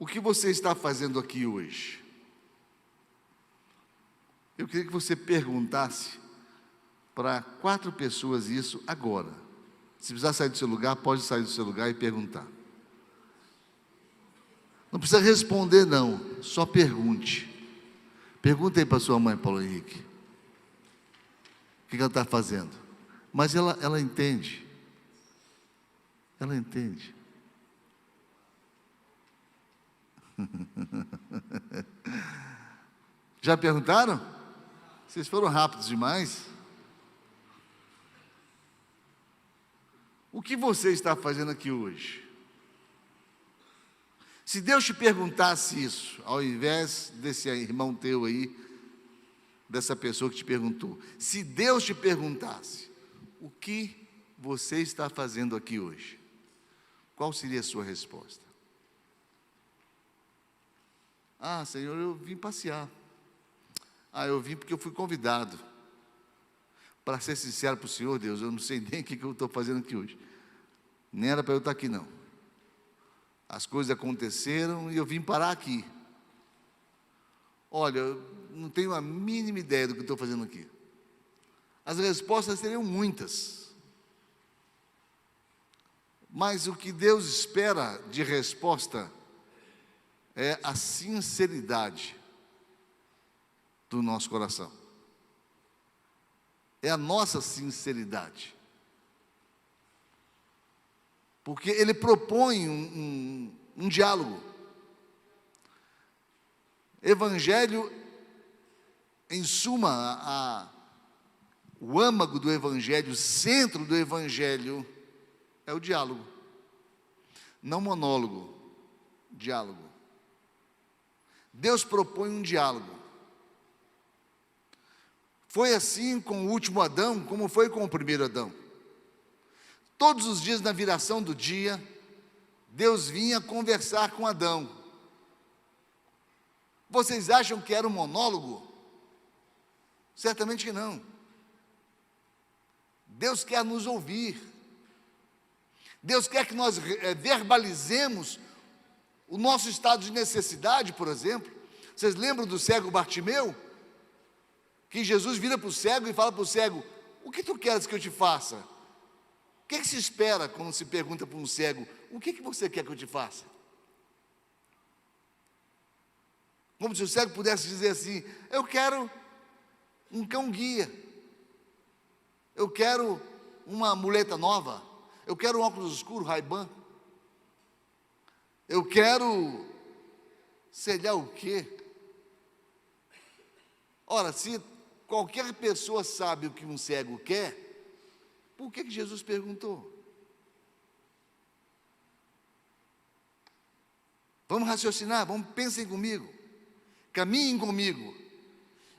O que você está fazendo aqui hoje? Eu queria que você perguntasse para 4 pessoas isso agora. Se precisar sair do seu lugar, pode sair do seu lugar e perguntar. Não precisa responder não, só pergunte. Pergunta aí para sua mãe, Paulo Henrique. O que ela está fazendo? Mas ela entende. Ela entende. Já perguntaram? Vocês foram rápidos demais. O que você está fazendo aqui hoje? Se Deus te perguntasse isso, ao invés desse irmão teu aí, dessa pessoa que te perguntou, se Deus te perguntasse, o que você está fazendo aqui hoje? Qual seria a sua resposta? Ah, Senhor, eu vim passear. Ah, eu vim porque eu fui convidado. Para ser sincero para o Senhor, Deus, eu não sei nem o que eu estou fazendo aqui hoje. Nem era para eu estar aqui, não. As coisas aconteceram e eu vim parar aqui. Olha, eu não tenho a mínima ideia do que eu estou fazendo aqui. As respostas seriam muitas. Mas o que Deus espera de resposta é a sinceridade do nosso coração. É a nossa sinceridade. Porque Ele propõe um diálogo. Evangelho, em suma, o âmago do Evangelho, o centro do Evangelho, é o diálogo. Não monólogo, diálogo. Deus propõe um diálogo. Foi assim com o último Adão, como foi com o primeiro Adão. Todos os dias, na viração do dia, Deus vinha conversar com Adão. Vocês acham que era um monólogo? Certamente que não. Deus quer nos ouvir. Deus quer que nós verbalizemos o nosso estado de necessidade, por exemplo. Vocês lembram do cego Bartimeu? Que Jesus vira para o cego e fala para o cego: o que tu queres que eu te faça? O que se espera quando se pergunta para um cego: o que você quer que eu te faça? Como se o cego pudesse dizer assim: eu quero um cão guia, eu quero uma muleta nova, eu quero um óculos escuro Ray-Ban, eu quero sei lá o quê. Ora, se qualquer pessoa sabe o que um cego quer, por que Jesus perguntou? Vamos raciocinar, pensem comigo, caminhem comigo.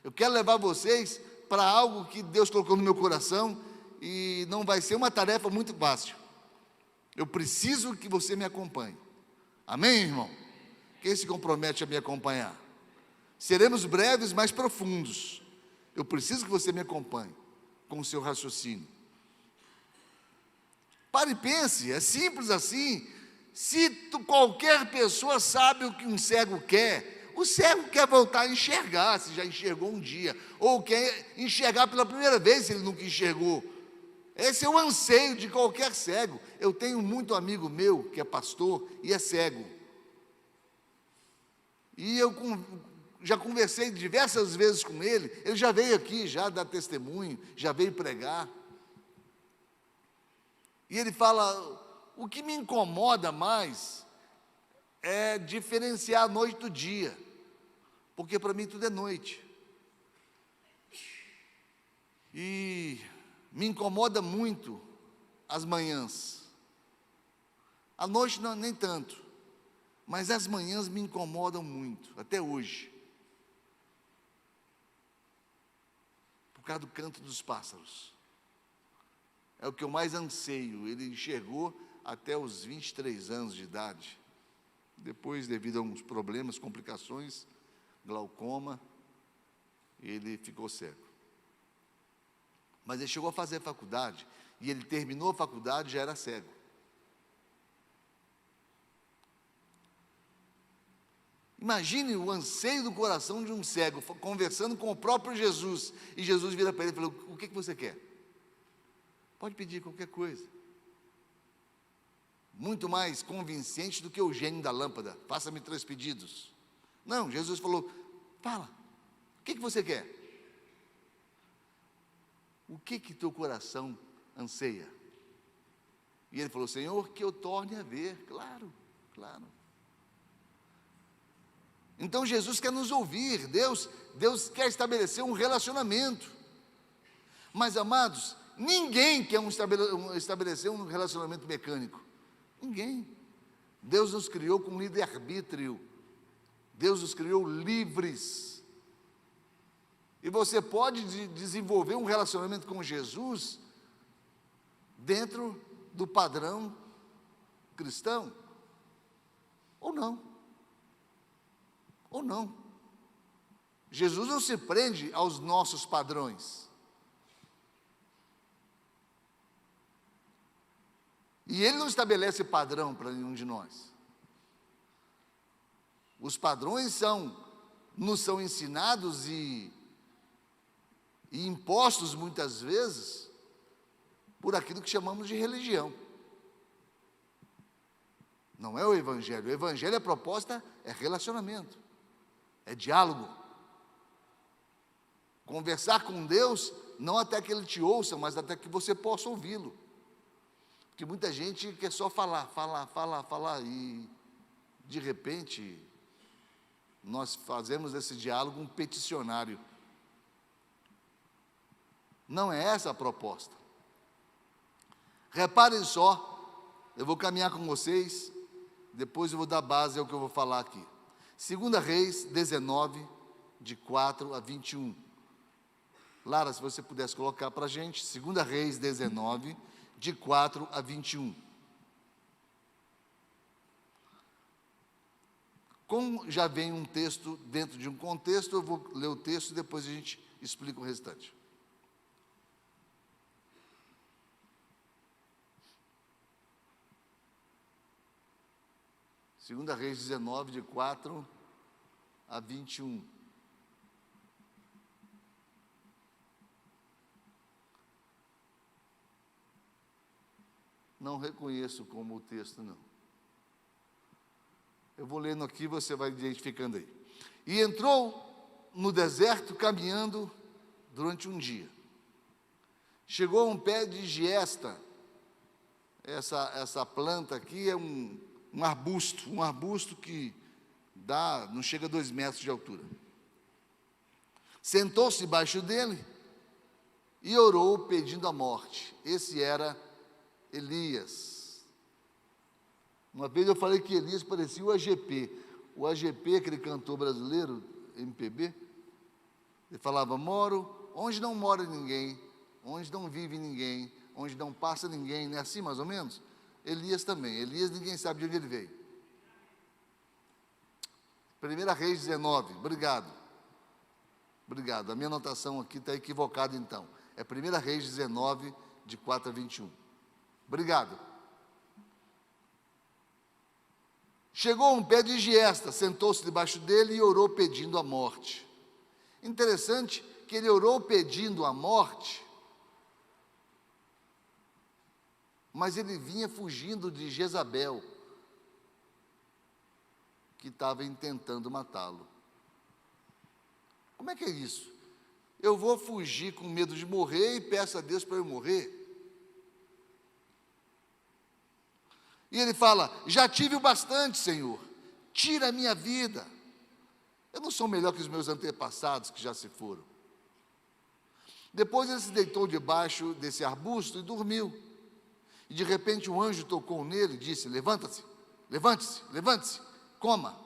Eu quero levar vocês para algo que Deus colocou no meu coração e não vai ser uma tarefa muito fácil. Eu preciso que você me acompanhe. Amém, irmão? Quem se compromete a me acompanhar? Seremos breves, mas profundos. Eu preciso que você me acompanhe com o seu raciocínio. Pare e pense, é simples assim. Se qualquer pessoa sabe o que um cego quer, o cego quer voltar a enxergar, se já enxergou um dia, ou quer enxergar pela primeira vez, se ele nunca enxergou. Esse é o anseio de qualquer cego. Eu tenho muito amigo meu que é pastor e é cego. E eu já conversei diversas vezes com ele. Ele já veio aqui, já dar testemunho, já veio pregar. E ele fala: o que me incomoda mais é diferenciar a noite do dia, porque para mim tudo é noite. E me incomoda muito as manhãs. A noite não, nem tanto, mas as manhãs me incomodam muito, até hoje. Por causa do canto dos pássaros. É o que eu mais anseio. Ele enxergou até os 23 anos de idade. Depois, devido a uns problemas, complicações, glaucoma, ele ficou cego. Mas ele chegou a fazer faculdade, e ele terminou a faculdade e já era cego. Imagine o anseio do coração de um cego, conversando com o próprio Jesus, e Jesus vira para ele e fala: o que você quer? Pode pedir qualquer coisa. Muito mais convincente do que o gênio da lâmpada: faça-me 3 pedidos. Não, Jesus falou: fala, o que você quer? O que teu coração anseia? E ele falou: Senhor, que eu torne a ver. Claro, claro. Então Jesus quer nos ouvir, Deus quer estabelecer um relacionamento. Mas, amados, ninguém quer estabelecer um relacionamento mecânico. Ninguém. Deus nos criou com livre-arbítrio. Deus nos criou livres. E você pode desenvolver um relacionamento com Jesus dentro do padrão cristão, ou não. Ou não. Jesus não se prende aos nossos padrões. E Ele não estabelece padrão para nenhum de nós. Os padrões nos são ensinados e impostos muitas vezes por aquilo que chamamos de religião. Não é o Evangelho. O Evangelho, a proposta é relacionamento, é diálogo. Conversar com Deus, não até que Ele te ouça, mas até que você possa ouvi-lo. Porque muita gente quer só falar, e de repente nós fazemos desse diálogo um peticionário. Não é essa a proposta. Reparem só, eu vou caminhar com vocês, depois eu vou dar base ao que eu vou falar aqui. 2 Reis 19, de 4 a 21. Lara, se você pudesse colocar para a gente, 2 Reis 19, de 4 a 21. Como já vem um texto dentro de um contexto, eu vou ler o texto e depois a gente explica o restante. Segunda Reis 19, de 4 a 21. Não reconheço como o texto, não. Eu vou lendo aqui, você vai identificando aí. E entrou no deserto caminhando durante um dia. Chegou a um pé de giesta. Essa planta aqui é um arbusto que não chega a 2 metros de altura. Sentou-se debaixo dele e orou pedindo a morte. Esse era Elias. Uma vez eu falei que Elias parecia o AGP. O AGP, aquele cantor brasileiro, MPB, ele falava: moro onde não mora ninguém, onde não vive ninguém, onde não passa ninguém, não é assim mais ou menos? Elias também. Elias, ninguém sabe de onde ele veio. 1 Reis 19, obrigado. Obrigado, a minha anotação aqui está equivocada então. É 1 Reis 19, de 4 a 21. Obrigado. Chegou a um pé de giesta, sentou-se debaixo dele e orou pedindo a morte. Interessante que ele orou pedindo a morte, mas ele vinha fugindo de Jezabel, que estava intentando matá-lo. Como é que é isso? Eu vou fugir com medo de morrer e peço a Deus para eu morrer? E ele fala: já tive o bastante, Senhor, tira a minha vida. Eu não sou melhor que os meus antepassados que já se foram. Depois ele se deitou debaixo desse arbusto e dormiu. E de repente um anjo tocou nele e disse: levanta-se, levante-se, levante-se, coma.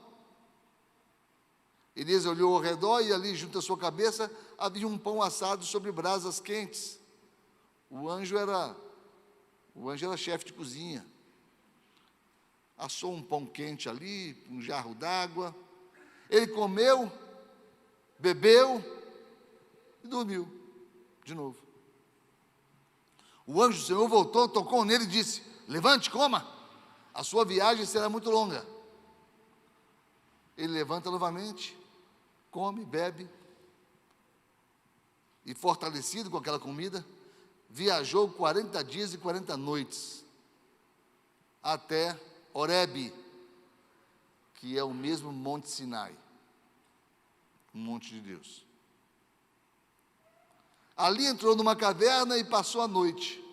Elias olhou ao redor e ali junto à sua cabeça havia um pão assado sobre brasas quentes. O anjo era chefe de cozinha. Assou um pão quente ali, um jarro d'água. Ele comeu, bebeu e dormiu de novo. O anjo do Senhor voltou, tocou nele e disse: levante, coma, a sua viagem será muito longa. Ele levanta novamente, come, bebe, e fortalecido com aquela comida, viajou 40 dias e 40 noites, até Horebe, que é o mesmo Monte Sinai, um monte de Deus. Ali entrou numa caverna e passou a noite.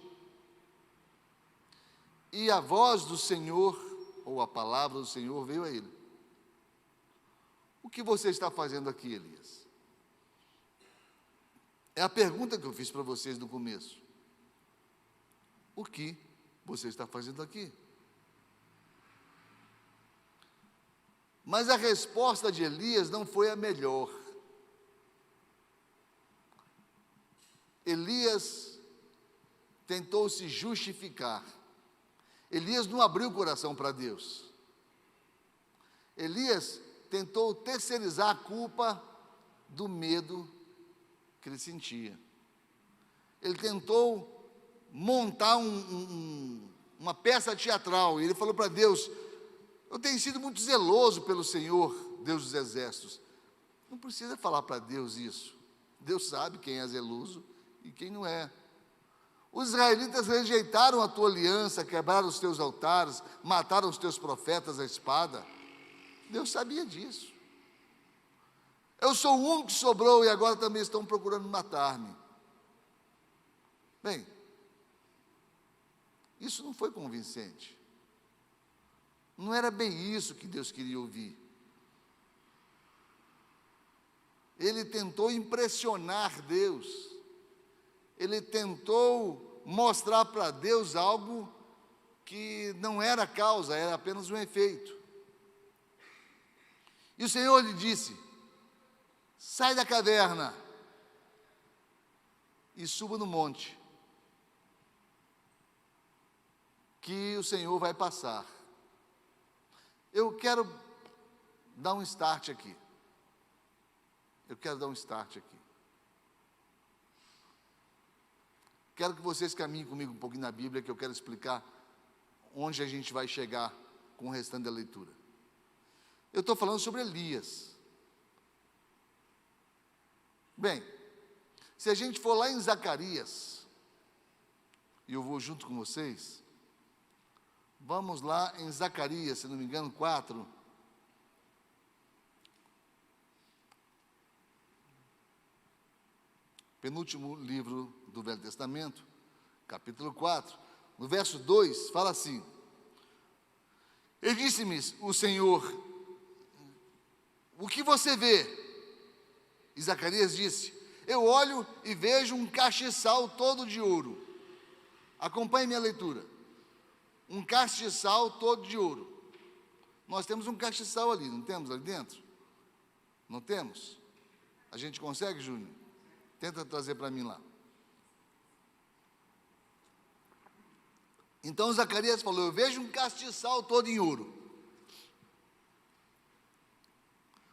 E a voz do Senhor, ou a palavra do Senhor, veio a ele. O que você está fazendo aqui, Elias? É a pergunta que eu fiz para vocês no começo. O que você está fazendo aqui? Mas a resposta de Elias não foi a melhor. Elias tentou se justificar. Elias não abriu o coração para Deus. Elias tentou terceirizar a culpa do medo que ele sentia. Ele tentou montar uma peça teatral, e ele falou para Deus: eu tenho sido muito zeloso pelo Senhor, Deus dos exércitos. Não precisa falar para Deus isso. Deus sabe quem é zeloso e quem não é. Os israelitas rejeitaram a tua aliança, quebraram os teus altares, mataram os teus profetas à espada. Deus sabia disso. Eu sou o único que sobrou e agora também estão procurando matar-me. Bem, isso não foi convincente. Não era bem isso que Deus queria ouvir. Ele tentou impressionar Deus. Ele tentou mostrar para Deus algo que não era a causa, era apenas um efeito. E o Senhor lhe disse: sai da caverna e suba no monte, que o Senhor vai passar. Eu quero dar um start aqui. Quero que vocês caminhem comigo um pouquinho na Bíblia, que eu quero explicar onde a gente vai chegar com o restante da leitura. Eu estou falando sobre Elias. Bem, se a gente for lá em Zacarias, e eu vou junto com vocês, vamos lá em Zacarias, se não me engano, 4. Penúltimo livro do Velho Testamento, capítulo 4, no verso 2, fala assim: e disse-me o Senhor: o que você vê? E Zacarias disse: eu olho e vejo um castiçal todo de ouro. Acompanhe minha leitura. Um castiçal todo de ouro. Nós temos um castiçal ali, não temos ali dentro? Não temos? A gente consegue, Júnior? Tenta trazer para mim lá. Então Zacarias falou: eu vejo um castiçal todo em ouro,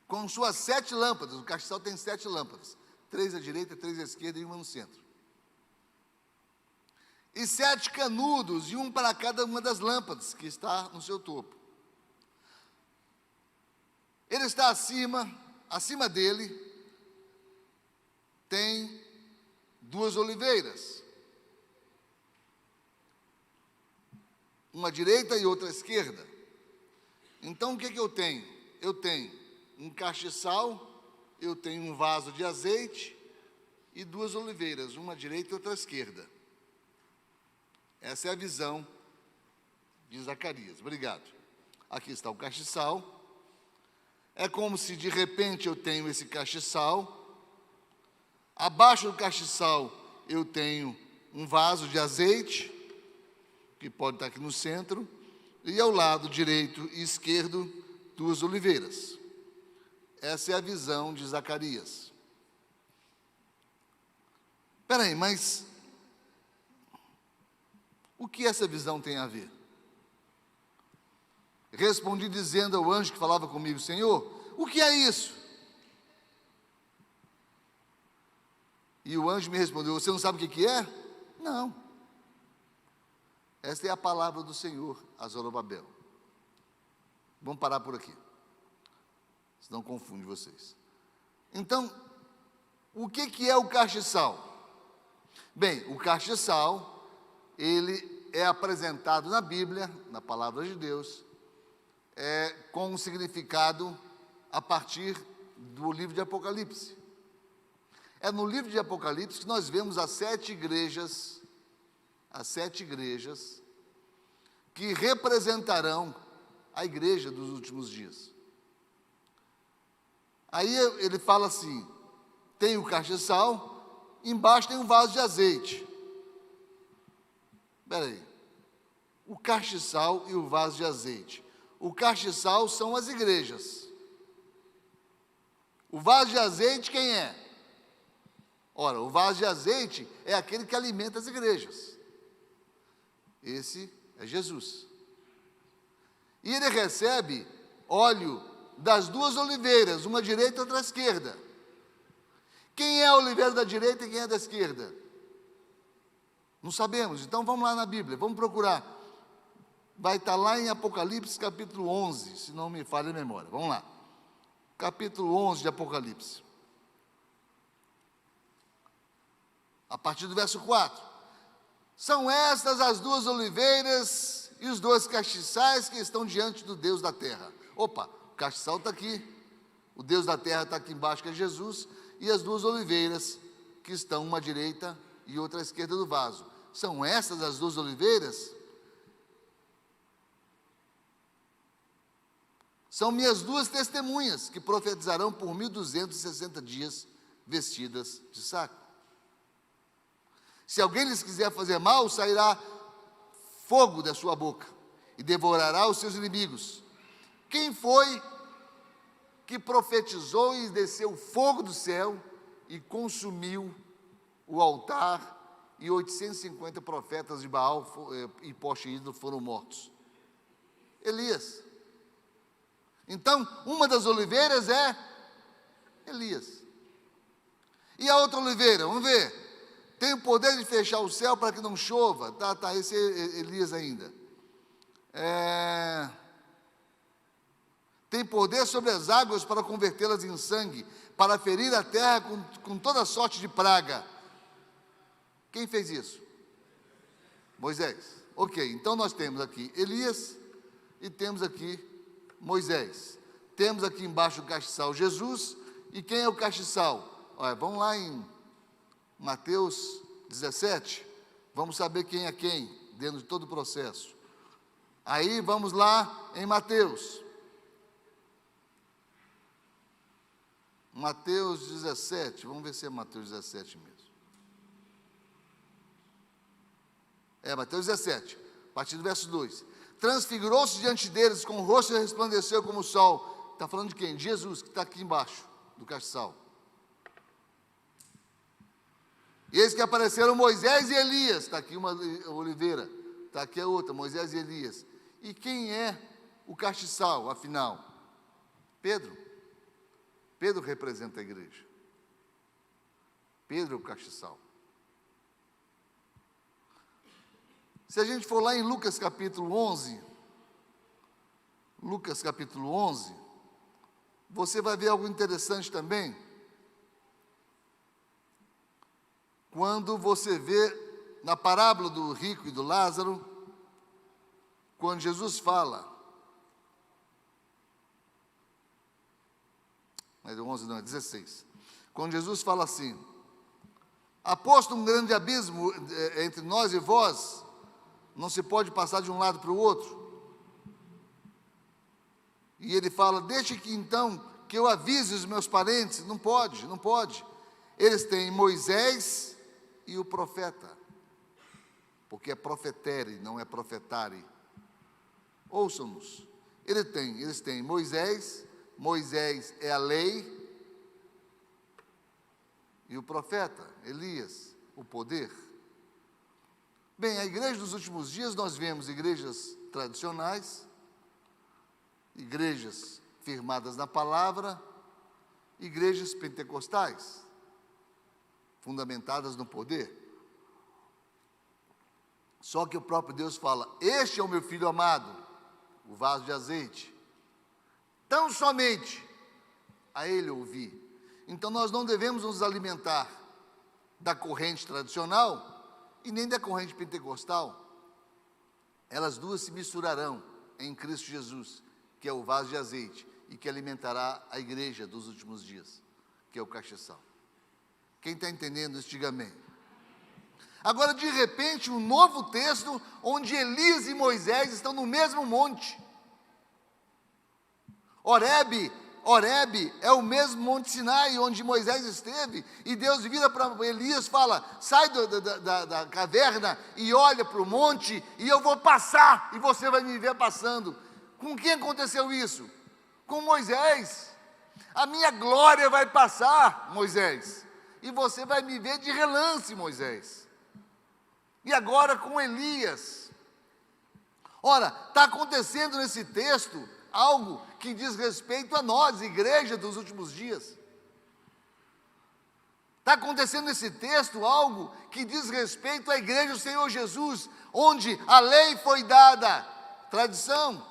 com suas 7 lâmpadas. O castiçal tem 7 lâmpadas, 3 à direita, 3 à esquerda e uma no centro. E 7 canudos, e um para cada uma das lâmpadas que está no seu topo. Ele está acima dele tem 2 oliveiras, uma à direita e outra à esquerda. Então o que eu tenho? Eu tenho um castiçal, eu tenho um vaso de azeite e 2 oliveiras, uma à direita e outra à esquerda. Essa é a visão de Zacarias. Obrigado. Aqui está o castiçal. É como se de repente eu tenho esse castiçal. Abaixo do castiçal eu tenho um vaso de azeite, que pode estar aqui no centro, e ao lado direito e esquerdo 2 oliveiras. Essa é a visão de Zacarias. Espera aí, mas o que essa visão tem a ver? Respondi dizendo ao anjo que falava comigo: Senhor, o que é isso? E o anjo me respondeu: você não sabe o que é? Não. Esta é a palavra do Senhor a Zorobabel. Vamos parar por aqui. senão confunde vocês. Então, o que é o castiçal? Bem, o castiçal, ele é apresentado na Bíblia, na Palavra de Deus, com um significado a partir do livro de Apocalipse. É no livro de Apocalipse que nós vemos as sete igrejas que representarão a igreja dos últimos dias. Aí ele fala assim, tem o castiçal, embaixo tem um vaso de azeite. Espera aí, o castiçal e o vaso de azeite. O castiçal são as igrejas. O vaso de azeite quem é? Ora, o vaso de azeite é aquele que alimenta as igrejas. Esse é Jesus. E ele recebe óleo das duas oliveiras, uma à direita e outra à esquerda. Quem é a oliveira da direita e quem é da esquerda? Não sabemos, então vamos lá na Bíblia, vamos procurar. Vai estar lá em Apocalipse capítulo 11, se não me falha a memória. Vamos lá. Capítulo 11 de Apocalipse. A partir do verso 4. São estas as duas oliveiras e os dois castiçais que estão diante do Deus da terra. Opa, o castiçal está aqui, o Deus da terra está aqui embaixo, que é Jesus, e as duas oliveiras que estão uma à direita e outra à esquerda do vaso. São estas as duas oliveiras? São minhas duas testemunhas, que profetizarão por 1260 dias, vestidas de saco. Se alguém lhes quiser fazer mal, sairá fogo da sua boca e devorará os seus inimigos. Quem foi que profetizou e desceu fogo do céu e consumiu o altar e 850 profetas de Baal e poste ídolo foram mortos? Elias. Então, uma das oliveiras é Elias. E a outra oliveira, vamos ver. Tem o poder de fechar o céu para que não chova. Tá, esse é Elias ainda. Tem poder sobre as águas para convertê-las em sangue, para ferir a terra com toda sorte de praga. Quem fez isso? Moisés. Ok, então nós temos aqui Elias e temos aqui Moisés. Temos aqui embaixo o castiçal Jesus. E quem é o castiçal? Olha, vamos lá em Mateus 17, vamos saber quem é quem, dentro de todo o processo. Aí vamos lá em Mateus. Mateus 17, vamos ver se é Mateus 17 mesmo. Mateus 17, a partir do verso 2. Transfigurou-se diante deles, com o rosto resplandeceu como o sol. Está falando de quem? De Jesus, que está aqui embaixo do castiçal. E eis que apareceram Moisés e Elias. Está aqui uma oliveira, está aqui a outra, Moisés e Elias. E quem é o castiçal, afinal? Pedro. Pedro representa a igreja. Pedro é o castiçal. Se a gente for lá em Lucas capítulo 11, você vai ver algo interessante também. Quando você vê na parábola do rico e do Lázaro, quando Jesus fala, mas 11 não, é 16. Quando Jesus fala assim, há posto um grande abismo entre nós e vós, não se pode passar de um lado para o outro. E ele fala, deixe que então, que eu avise os meus parentes. Não pode. Eles têm Moisés e o profeta, porque é profetere, não é profetare. Ouçam-nos. Eles têm Moisés é a lei, e o profeta, Elias, o poder. Bem, a igreja dos últimos dias, nós vemos igrejas tradicionais, igrejas firmadas na palavra, igrejas pentecostais, fundamentadas no poder. Só que o próprio Deus fala, este é o meu filho amado, o vaso de azeite. Tão somente a Ele ouvir. Então nós não devemos nos alimentar da corrente tradicional e nem da corrente pentecostal. Elas duas se misturarão em Cristo Jesus, que é o vaso de azeite e que alimentará a igreja dos últimos dias, que é o castiçal. Quem está entendendo isso, diga amém. Agora, de repente, um novo texto, onde Elias e Moisés estão no mesmo monte. Horebe é o mesmo monte Sinai, onde Moisés esteve, e Deus vira para Elias e fala, sai da caverna e olha para o monte, e eu vou passar, e você vai me ver passando. Com quem aconteceu isso? Com Moisés. A minha glória vai passar, Moisés, e você vai me ver de relance, Moisés. E agora com Elias. Ora, está acontecendo nesse texto algo que diz respeito a nós, igreja dos últimos dias. Está acontecendo nesse texto algo que diz respeito à igreja do Senhor Jesus, onde a lei foi dada, tradição,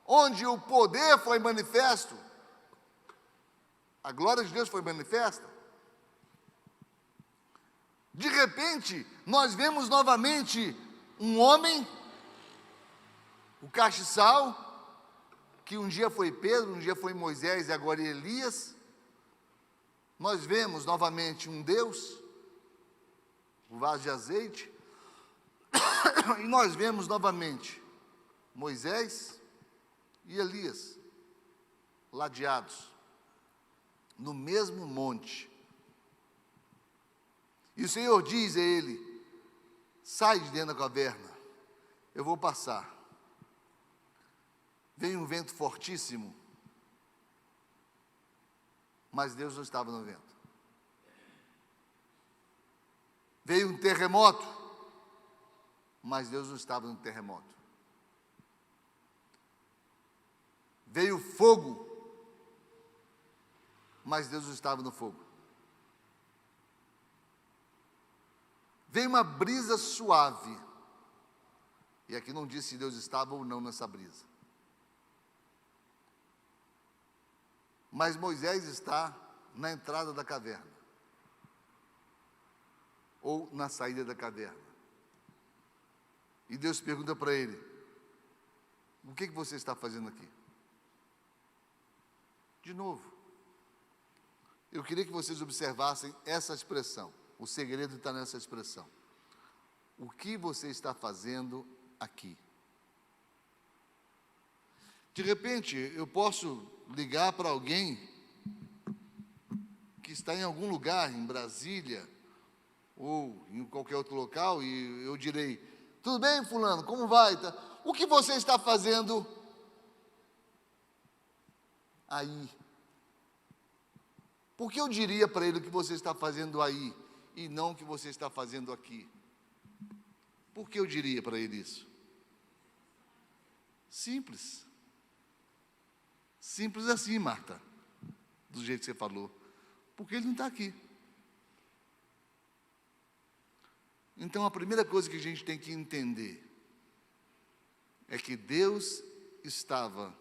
onde o poder foi manifesto, a glória de Deus foi manifesta. De repente, nós vemos novamente um homem, o castiçal, que um dia foi Pedro, um dia foi Moisés e agora Elias. Nós vemos novamente um Deus, o vaso de azeite, e nós vemos novamente Moisés e Elias, ladeados, no mesmo monte. E o Senhor diz a ele, sai de dentro da caverna, eu vou passar. Veio um vento fortíssimo, mas Deus não estava no vento. Veio um terremoto, mas Deus não estava no terremoto. Veio fogo, mas Deus não estava no fogo. Veio uma brisa suave, e aqui não diz se Deus estava ou não nessa brisa. Mas Moisés está na entrada da caverna, ou na saída da caverna. E Deus pergunta para ele, o que você está fazendo aqui? De novo, eu queria que vocês observassem essa expressão. O segredo está nessa expressão. O que você está fazendo aqui? De repente, eu posso ligar para alguém que está em algum lugar, em Brasília, ou em qualquer outro local, e eu direi, tudo bem, fulano, como vai? O que você está fazendo aí? Por que eu diria para ele o que você está fazendo aí, e não o que você está fazendo aqui? Por que eu diria para ele isso? Simples. Simples assim, Marta, do jeito que você falou. Porque ele não está aqui. Então, a primeira coisa que a gente tem que entender é que Deus estava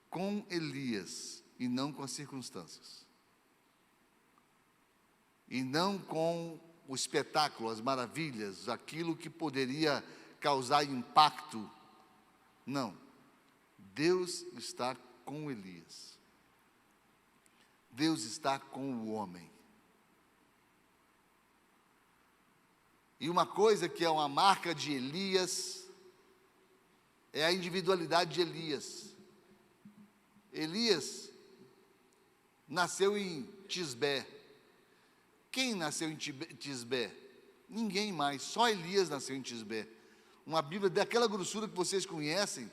com Elias e não com as circunstâncias. E não com o espetáculo, as maravilhas, aquilo que poderia causar impacto. Não. Deus está com Elias. Deus está com o homem. E uma coisa que é uma marca de Elias é a individualidade de Elias. Elias nasceu em Tisbé. Quem nasceu em Tisbé? Ninguém mais, só Elias nasceu em Tisbé. Uma Bíblia daquela grossura que vocês conhecem,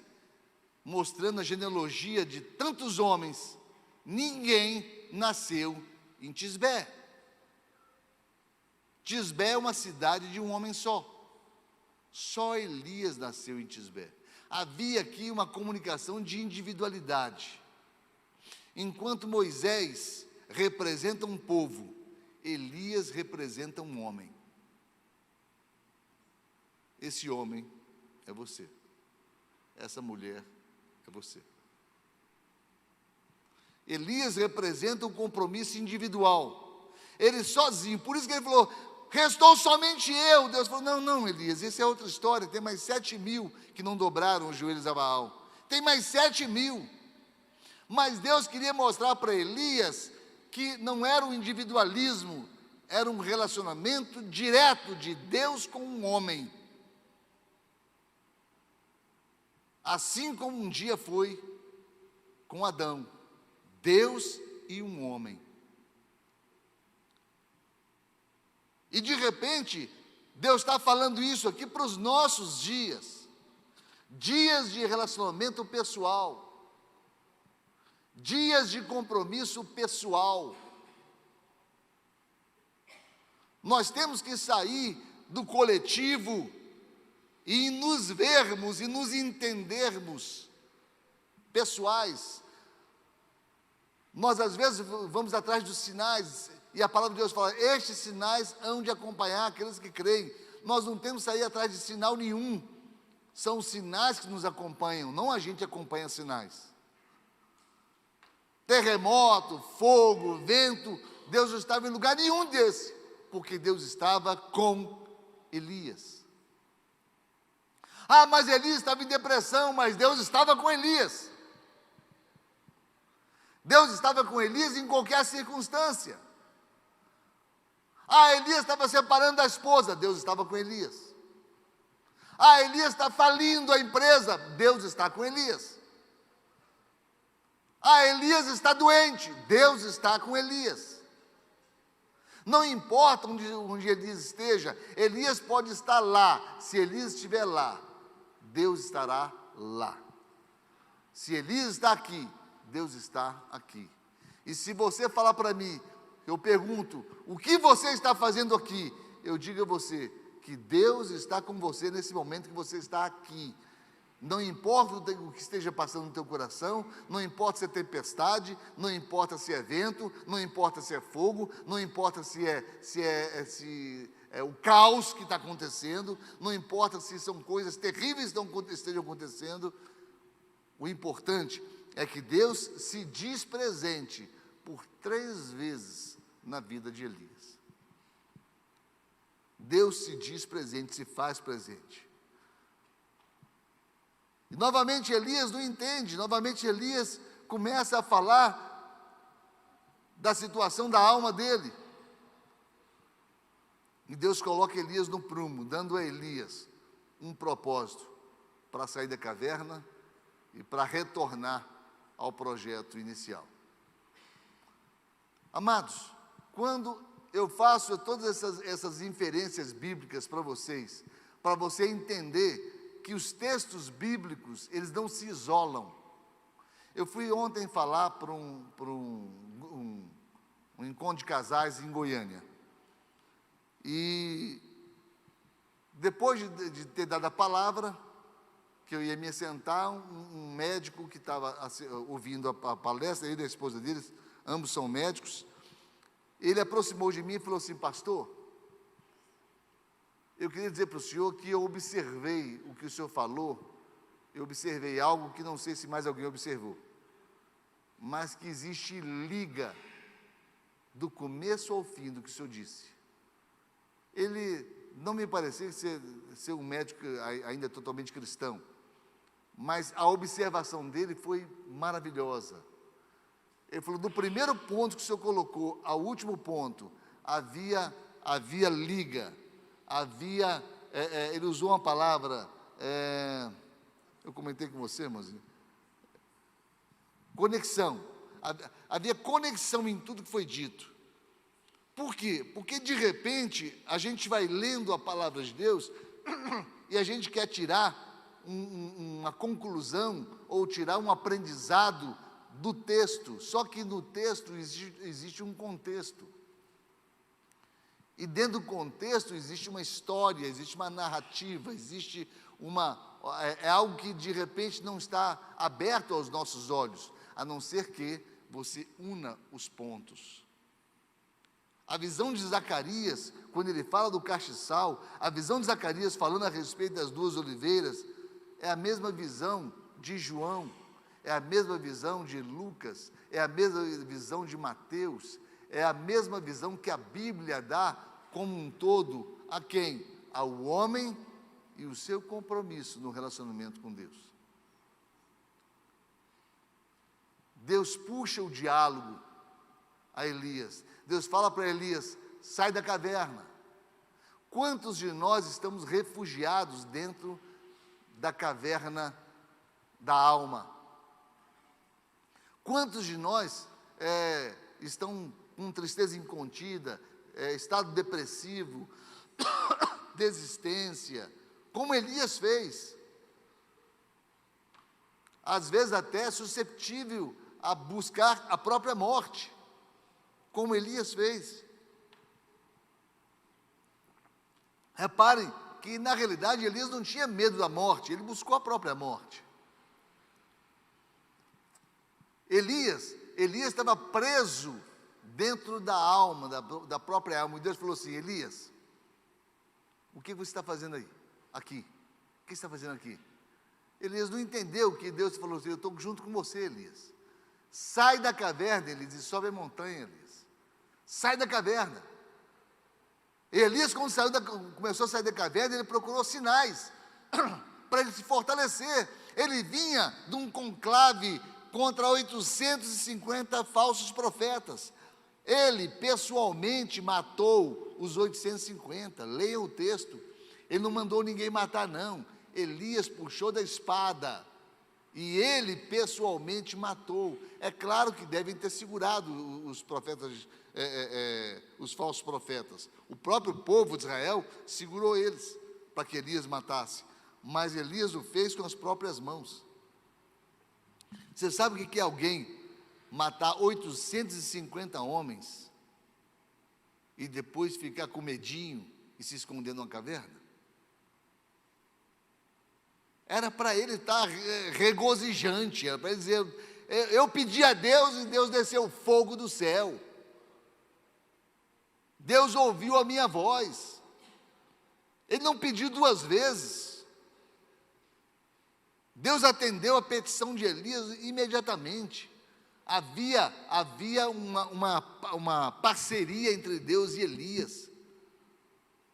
mostrando a genealogia de tantos homens. Ninguém nasceu em Tisbé. Tisbé é uma cidade de um homem só. Só Elias nasceu em Tisbé. Havia aqui uma comunicação de individualidade. Enquanto Moisés representa um povo, Elias representa um homem. Esse homem é você. Essa mulher é você. Elias representa um compromisso individual. Ele sozinho, por isso que ele falou, restou somente eu. Deus falou, não, Elias, essa é outra história, tem mais 7.000 que não dobraram os joelhos a Baal. Tem mais 7.000. Mas Deus queria mostrar para Elias que não era um individualismo, era um relacionamento direto de Deus com um homem. Assim como um dia foi com Adão, Deus e um homem. E de repente, Deus está falando isso aqui para os nossos dias. Dias de relacionamento pessoal. Dias de compromisso pessoal. Nós temos que sair do coletivo e nos vermos e nos entendermos pessoais. Nós às vezes vamos atrás dos sinais, e a palavra de Deus fala, estes sinais hão de acompanhar aqueles que creem. Nós não temos que sair atrás de sinal nenhum, são os sinais que nos acompanham, não a gente acompanha sinais. Terremoto, fogo, vento, Deus não estava em lugar nenhum desse, porque Deus estava com Elias. Mas Elias estava em depressão, mas Deus estava com Elias. Deus estava com Elias em qualquer circunstância. Elias estava separando da esposa, Deus estava com Elias. Elias está falindo a empresa, Deus está com Elias. Elias está doente, Deus está com Elias. Não importa onde Elias esteja, Elias pode estar lá. Se Elias estiver lá, Deus estará lá. Se Elias está aqui, Deus está aqui. E se você falar para mim, eu pergunto, o que você está fazendo aqui? Eu digo a você, que Deus está com você nesse momento que você está aqui. Não importa o que esteja passando no teu coração, não importa se é tempestade, não importa se é vento, não importa se é fogo, não importa se é o caos que está acontecendo, não importa se são coisas terríveis que estejam acontecendo. O importante é que Deus se diz presente por 3 vezes na vida de Elias. Deus se diz presente, se faz presente. E novamente Elias não entende, novamente Elias começa a falar da situação da alma dele. E Deus coloca Elias no prumo, dando a Elias um propósito para sair da caverna e para retornar ao projeto inicial. Amados, quando eu faço todas essas inferências bíblicas para você entender que os textos bíblicos, eles não se isolam. Eu fui ontem falar para um encontro de casais em Goiânia. E depois de ter dado a palavra, que eu ia me sentar, um médico que estava ouvindo a palestra, ele e a esposa deles, ambos são médicos, ele aproximou de mim e falou assim, pastor, eu queria dizer para o senhor que eu observei o que o senhor falou, eu observei algo que não sei se mais alguém observou, mas que existe liga do começo ao fim do que o senhor disse. Ele não me parecia ser um médico ainda totalmente cristão, mas a observação dele foi maravilhosa. Ele falou, do primeiro ponto que o senhor colocou ao último ponto, havia liga, ele usou uma palavra, eu comentei com você, irmãozinho, conexão, havia conexão em tudo que foi dito. Por quê? Porque de repente a gente vai lendo a palavra de Deus e a gente quer tirar uma conclusão ou tirar um aprendizado do texto, só que no texto existe um contexto. E dentro do contexto existe uma história, existe uma narrativa, existe algo que de repente não está aberto aos nossos olhos, a não ser que você una os pontos. A visão de Zacarias, quando ele fala do castiçal, a visão de Zacarias falando a respeito das 2 oliveiras, é a mesma visão de João. é a mesma visão de Lucas, é a mesma visão de Mateus, é a mesma visão que a Bíblia dá como um todo a quem? Ao homem e o seu compromisso no relacionamento com Deus. Deus puxa o diálogo a Elias. Deus fala para Elias: sai da caverna. Quantos de nós estamos refugiados dentro da caverna da alma? Quantos de nós estão com tristeza incontida, estado depressivo, desistência, como Elias fez? Às vezes até susceptível a buscar a própria morte, como Elias fez. Reparem que na realidade Elias não tinha medo da morte, ele buscou a própria morte. Elias estava preso dentro da alma, da própria alma, e Deus falou assim: Elias, o que você está fazendo aí? Aqui, o que você está fazendo aqui? Elias não entendeu que Deus falou assim: eu estou junto com você, Elias. Sai da caverna, ele disse, sobe a montanha, Elias. Sai da caverna. Elias, quando começou a sair da caverna, ele procurou sinais para ele se fortalecer. Ele vinha de um conclave contra 850 falsos profetas. Ele pessoalmente matou os 850. Leiam o texto. Ele não mandou ninguém matar, não. Elias puxou da espada e ele pessoalmente matou. É claro que devem ter segurado os profetas, os falsos profetas. O próprio povo de Israel segurou eles para que Elias matasse, mas Elias o fez com as próprias mãos. Você sabe o que é alguém matar 850 homens e depois ficar com medinho e se esconder numa caverna? Era para ele estar regozijante, era para ele dizer: eu pedi a Deus e Deus desceu fogo do céu. Deus ouviu a minha voz. Ele não pediu duas vezes. Deus atendeu a petição de Elias imediatamente. Havia uma parceria entre Deus e Elias.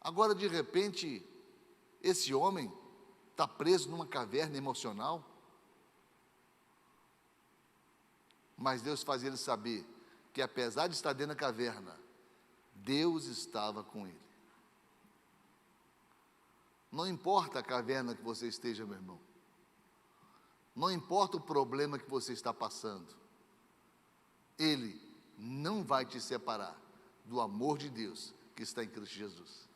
Agora, de repente, esse homem está preso numa caverna emocional. Mas Deus fazia ele saber que, apesar de estar dentro da caverna, Deus estava com ele. Não importa a caverna que você esteja, meu irmão. Não importa o problema que você está passando. Ele não vai te separar do amor de Deus que está em Cristo Jesus.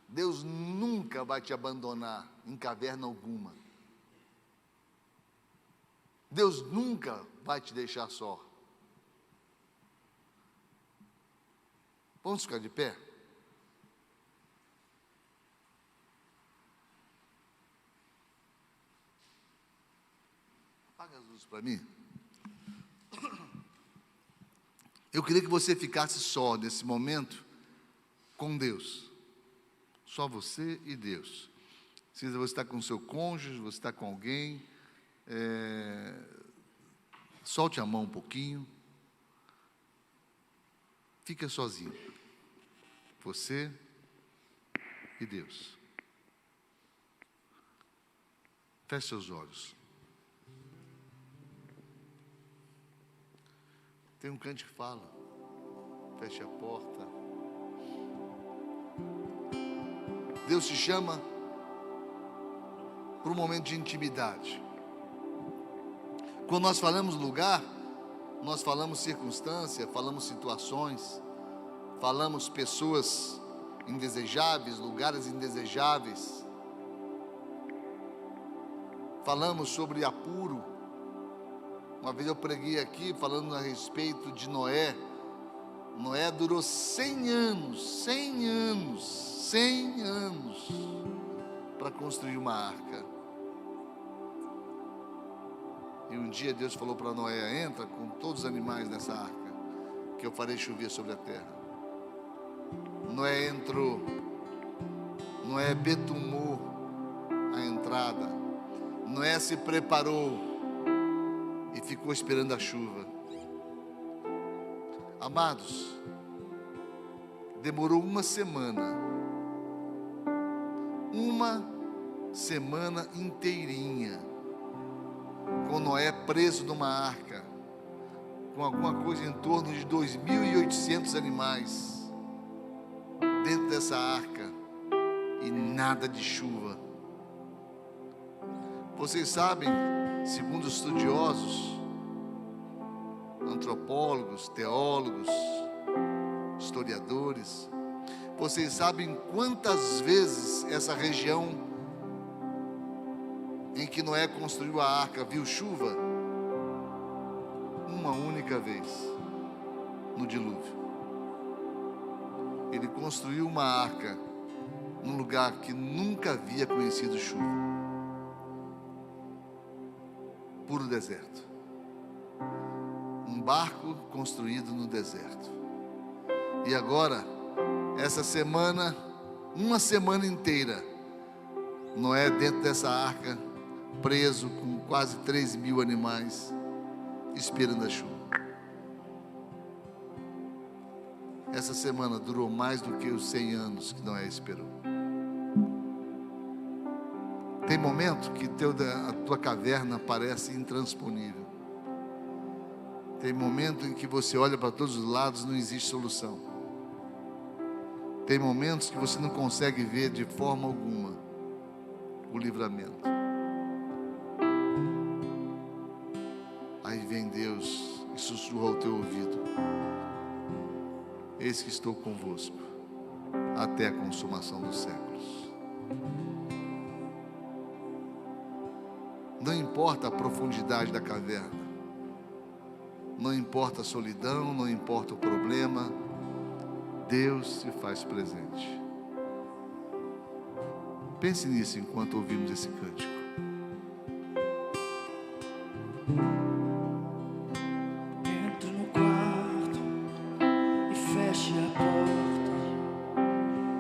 Deus nunca vai te abandonar em caverna alguma. Deus nunca vai te deixar só. Vamos ficar de pé? Apaga as luzes para mim. Eu queria que você ficasse só nesse momento com Deus. Só você e Deus. Se você está com o seu cônjuge, você está com alguém, solte a mão um pouquinho. Fica sozinho. Você e Deus. Feche seus olhos. Tem um cântico que fala: feche a porta. Deus te chama para um momento de intimidade. Quando nós falamos lugar, nós falamos circunstância, falamos situações, falamos pessoas indesejáveis, lugares indesejáveis. Falamos sobre apuro. Uma vez eu preguei aqui falando a respeito de Noé. Noé durou 100 anos para construir uma arca. E um dia Deus falou para Noé: entra com todos os animais nessa arca, que eu farei chover sobre a terra. Noé entrou. Noé betumou a entrada. Noé se preparou e ficou esperando a chuva. Amados, demorou uma semana inteirinha, com Noé preso numa arca, com alguma coisa em torno de 2.800 animais dentro dessa arca, e nada de chuva. Vocês sabem, segundo os estudiosos, antropólogos, teólogos, historiadores, vocês sabem quantas vezes essa região em que Noé construiu a arca viu chuva? Uma única vez, no dilúvio. Ele construiu uma arca num lugar que nunca havia conhecido chuva, puro deserto. Um barco construído no deserto. E agora, essa semana, uma semana inteira, Noé dentro dessa arca, preso com quase 3.000 animais, esperando a chuva. Essa semana durou mais do que os 100 anos que Noé esperou. Tem momento que a tua caverna parece intransponível. Tem momento em que você olha para todos os lados e não existe solução. Tem momentos que você não consegue ver de forma alguma o livramento. Aí vem Deus e sussurra ao teu ouvido: eis que estou convosco até a consumação dos séculos. Não importa a profundidade da caverna, não importa a solidão, não importa o problema, Deus se faz presente. Pense nisso enquanto ouvimos esse cântico. Entre no quarto e feche a porta.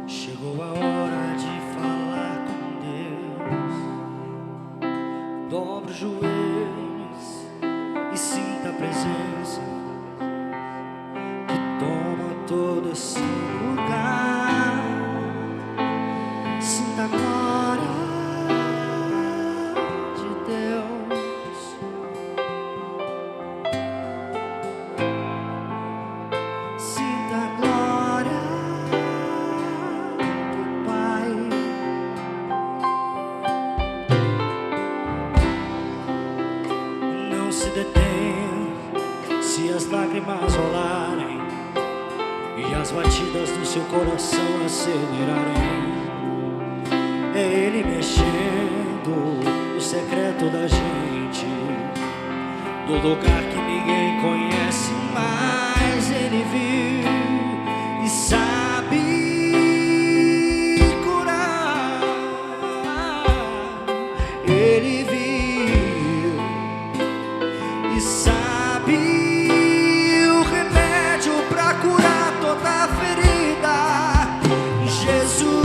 Chegou a hora de falar com Deus. Dobre os joelhos e sinta a presença que toma todo esse lugar. Sinta a glória de Deus. Sinta a glória do Pai. Não se detenha se as lágrimas rolarem e as batidas do seu coração acelerarem. É Ele mexendo no secreto da gente, no lugar que ninguém conhece, mas Ele viu e sabe curar. Ele viu e sabe o remédio para curar toda ferida. Jesus,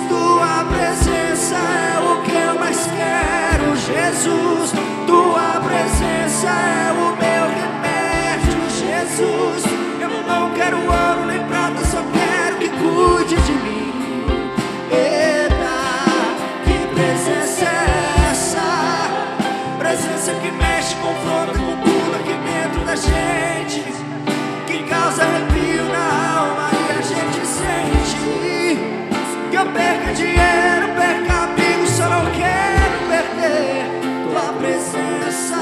tua presença é o que eu mais quero. Jesus, tua presença é o meu remédio. Jesus, eu não quero ouro nem prata, só quero que cuide de mim. Eita, que presença é essa? Presença que mexe, confronta com tudo aqui dentro da gente, que causa arrepio na alma e a gente sente. Que eu perca dinheiro, perca amigos, só não quero perder tua presença,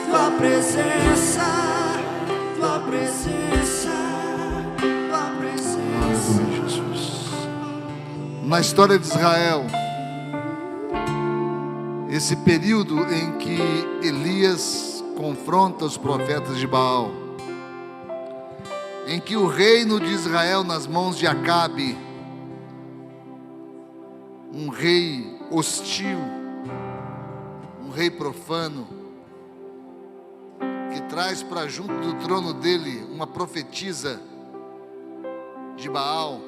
tua presença, tua presença, tua presença. Jesus. Na história de Israel, esse período em que Elias confronta os profetas de Baal, em que o reino de Israel nas mãos de Acabe, um rei hostil, um rei profano, que traz para junto do trono dele uma profetisa de Baal,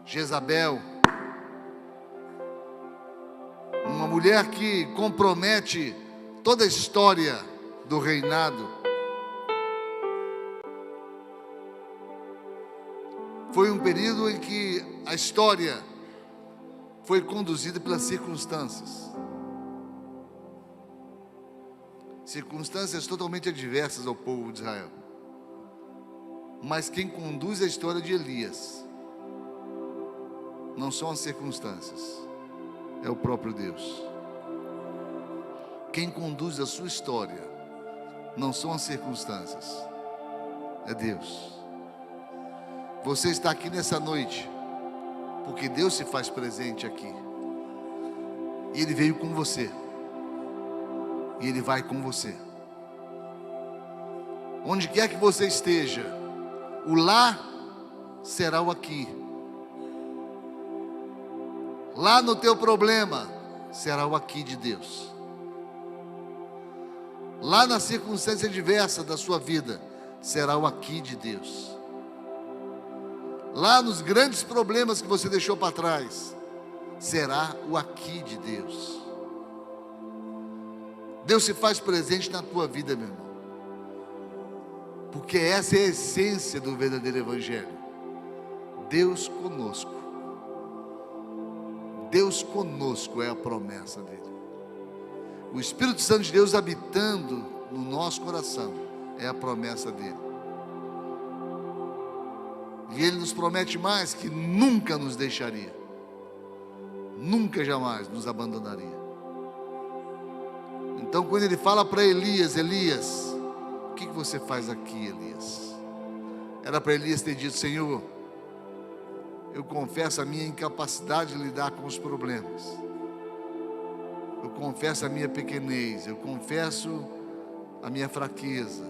Jezabel. mulher que compromete toda a história do reinado. Foi um período em que a história foi conduzida pelas circunstâncias. Circunstâncias totalmente adversas ao povo de Israel. Mas quem conduz a história de Elias não são as circunstâncias, é o próprio Deus. Quem conduz a sua história não são as circunstâncias, é Deus. Você está aqui nessa noite porque Deus se faz presente aqui. E Ele veio com você. E Ele vai com você. Onde quer que você esteja, o lá será o aqui. Lá no teu problema será o aqui de Deus. Lá na circunstância adversa da sua vida será o aqui de Deus. Lá nos grandes problemas que você deixou para trás será o aqui de Deus. Deus se faz presente na tua vida, meu irmão, porque essa é a essência do verdadeiro evangelho. Deus conosco. Deus conosco é a promessa dele. O Espírito Santo de Deus habitando no nosso coração é a promessa dele. E ele nos promete mais, que nunca nos deixaria, nunca jamais nos abandonaria. Então quando ele fala para Elias: Elias, o que você faz aqui, Elias? Era para Elias ter dito: Senhor, eu confesso a minha incapacidade de lidar com os problemas. Eu confesso a minha pequenez. Eu confesso a minha fraqueza.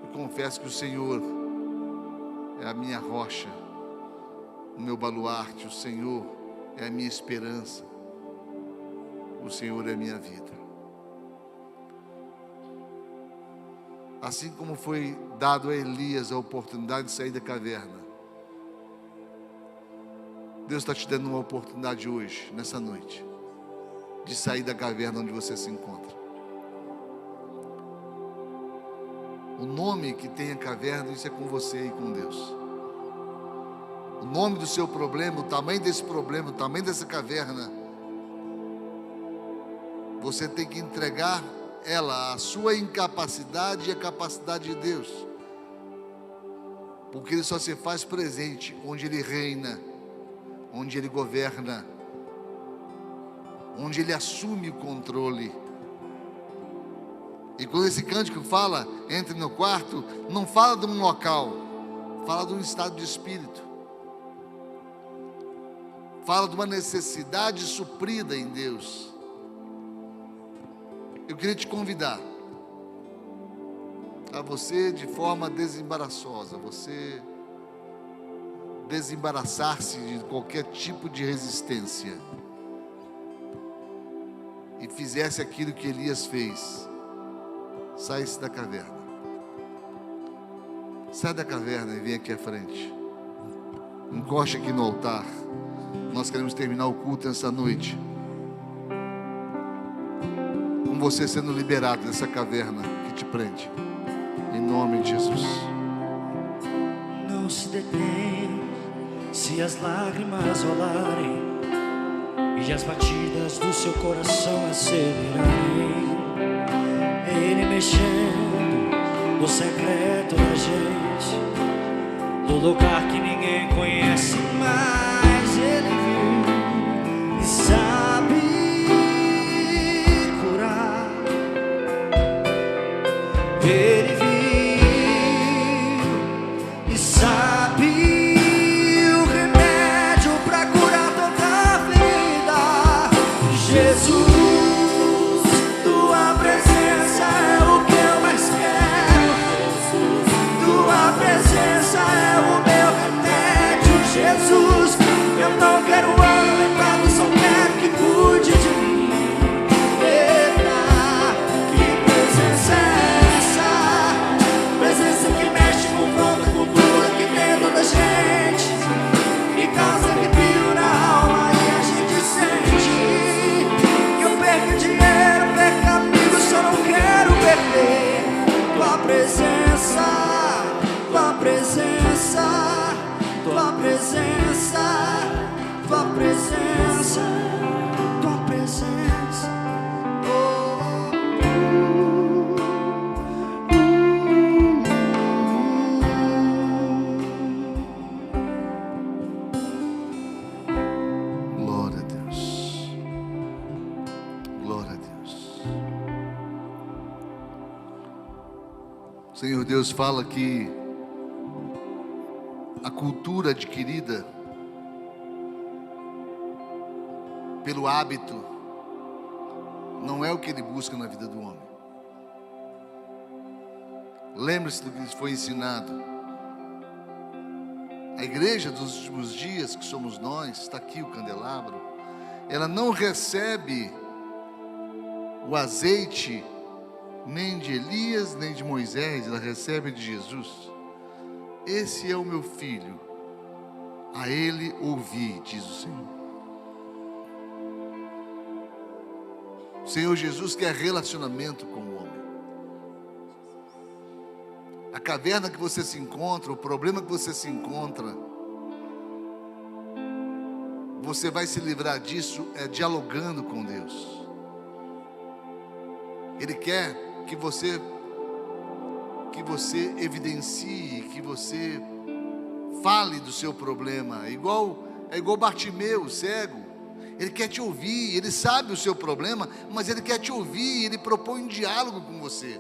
Eu confesso que o Senhor é a minha rocha, o meu baluarte. O Senhor é a minha esperança. O Senhor é a minha vida. Assim como foi dado a Elias a oportunidade de sair da caverna, Deus está te dando uma oportunidade hoje, nessa noite, de sair da caverna onde você se encontra. O nome que tem a caverna, isso é com você e com Deus. O nome do seu problema, o tamanho desse problema, o tamanho dessa caverna, você tem que entregar ela, a sua incapacidade e a capacidade de Deus, porque Ele só se faz presente onde Ele reina, onde Ele governa, onde Ele assume o controle. E quando esse cântico fala, entre no quarto, não fala de um local, fala de um estado de espírito, fala de uma necessidade suprida em Deus. Eu queria te convidar a você, de forma desembaraçosa, você desembaraçar-se de qualquer tipo de resistência e fizesse aquilo que Elias fez: saísse da caverna. Sai da caverna e vem aqui à frente. Encoste aqui no altar. Nós queremos terminar o culto essa noite com você sendo liberado dessa caverna que te prende, em nome de Jesus. Não se detém se as lágrimas rolarem e as batidas do seu coração acelerarem. Ele mexendo no secreto da gente, no lugar que ninguém conhece, mas Ele viu e sabe curar. Ele viu e sabe o remédio para curar toda vida. Jesus, tua presença é o que eu mais quero. Tua presença é o meu remédio. Jesus, eu não quero ano lembrado, só quero que cuide de mim. Eita, que presença é essa? Presença que mexe, confronta, cultura aqui dentro da gente, e causa arrepio na alma e a gente Senhor Deus fala que a cultura adquirida pelo hábito não é o que Ele busca na vida do homem. Lembre-se do que lhes foi ensinado. A igreja dos últimos dias, que somos nós, está aqui o candelabro, ela não recebe o azeite nem de Elias, nem de Moisés, ela recebe de Jesus. Esse é o meu filho, a ele ouvi, diz o Senhor. O Senhor Jesus quer relacionamento com o homem. A caverna que você se encontra, o problema que você se encontra, você vai se livrar disso dialogando com Deus. Ele quer que você evidencie, que você fale do seu problema. É igual Bartimeu, o cego. Ele quer te ouvir, ele sabe o seu problema, mas ele quer te ouvir, ele propõe um diálogo com você.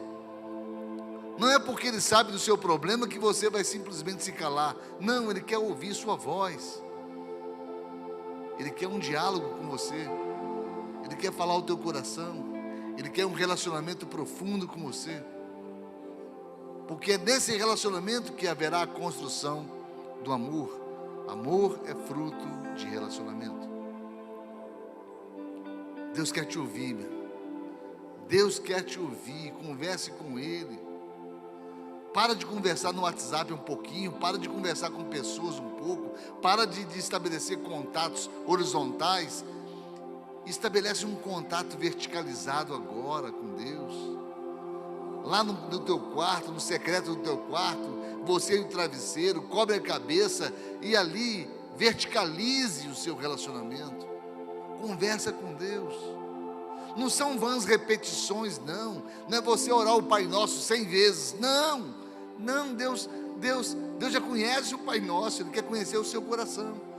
Não é porque ele sabe do seu problema que você vai simplesmente se calar. Não, ele quer ouvir sua voz. Ele quer um diálogo com você. Ele quer falar o teu coração. Ele quer um relacionamento profundo com você. Porque é nesse relacionamento que haverá a construção do amor. Amor é fruto de relacionamento. Deus quer te ouvir, meu. Deus quer te ouvir. Converse com Ele. Para de conversar no WhatsApp um pouquinho. Para de conversar com pessoas um pouco. Para de estabelecer contatos horizontais. Estabelece um contato verticalizado agora com Deus. Lá no teu quarto, no secreto do teu quarto, você e o travesseiro, cobre a cabeça e ali verticalize o seu relacionamento. Conversa com Deus. Não são vãs repetições, não. Não é você orar o Pai Nosso 100 vezes. Não, Deus já conhece o Pai Nosso. Ele quer conhecer o seu coração.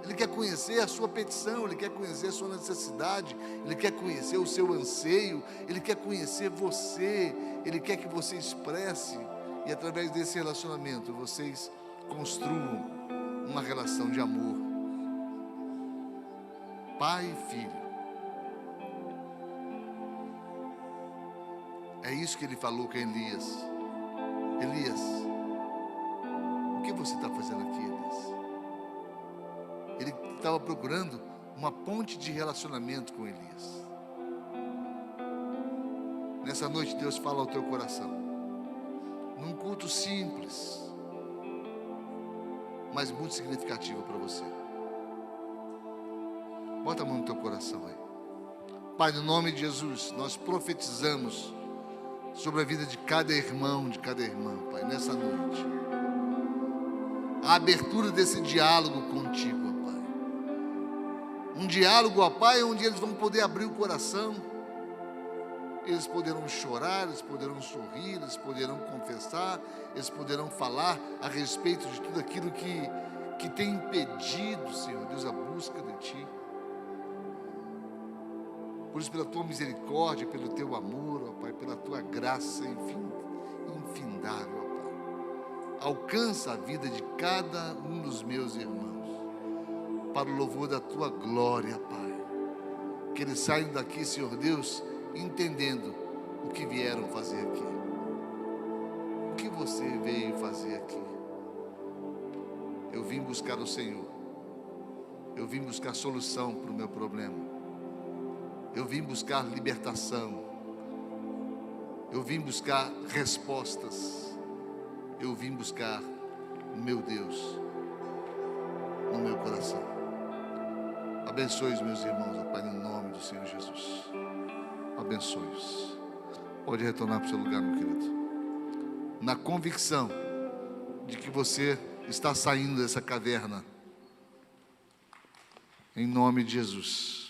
Ele quer conhecer a sua petição, Ele quer conhecer a sua necessidade, Ele quer conhecer o seu anseio, Ele quer conhecer você, Ele quer que você expresse, e através desse relacionamento vocês construam uma relação de amor, pai e filho. É isso que Ele falou com Elias. Elias, o que você está fazendo aqui, Elias? Ele estava procurando uma ponte de relacionamento com Elias. Nessa noite Deus fala ao teu coração, num culto simples, mas muito significativo para você. Bota a mão no teu coração aí. Pai, no nome de Jesus, nós profetizamos sobre a vida de cada irmão, de cada irmã, Pai, nessa noite. A abertura desse diálogo contigo, um diálogo, ó Pai, onde eles vão poder abrir o coração. Eles poderão chorar, eles poderão sorrir, eles poderão confessar, eles poderão falar a respeito de tudo aquilo que tem impedido, Senhor Deus, a busca de Ti. Por isso, pela Tua misericórdia, pelo Teu amor, ó Pai, pela Tua graça infindável, ó Pai. Alcança a vida de cada um dos meus irmãos, para o louvor da Tua glória, Pai. Que eles saiam daqui, Senhor Deus, entendendo o que vieram fazer aqui. O que você veio fazer aqui? Eu vim buscar o Senhor. Eu vim buscar solução para o meu problema. Eu vim buscar libertação. Eu vim buscar respostas. Eu vim buscar, meu Deus, no meu coração. Abençoe os meus irmãos, ó Pai, no nome do Senhor Jesus. Abençoe-os. Pode retornar para o seu lugar, meu querido. Na convicção de que você está saindo dessa caverna. Em nome de Jesus.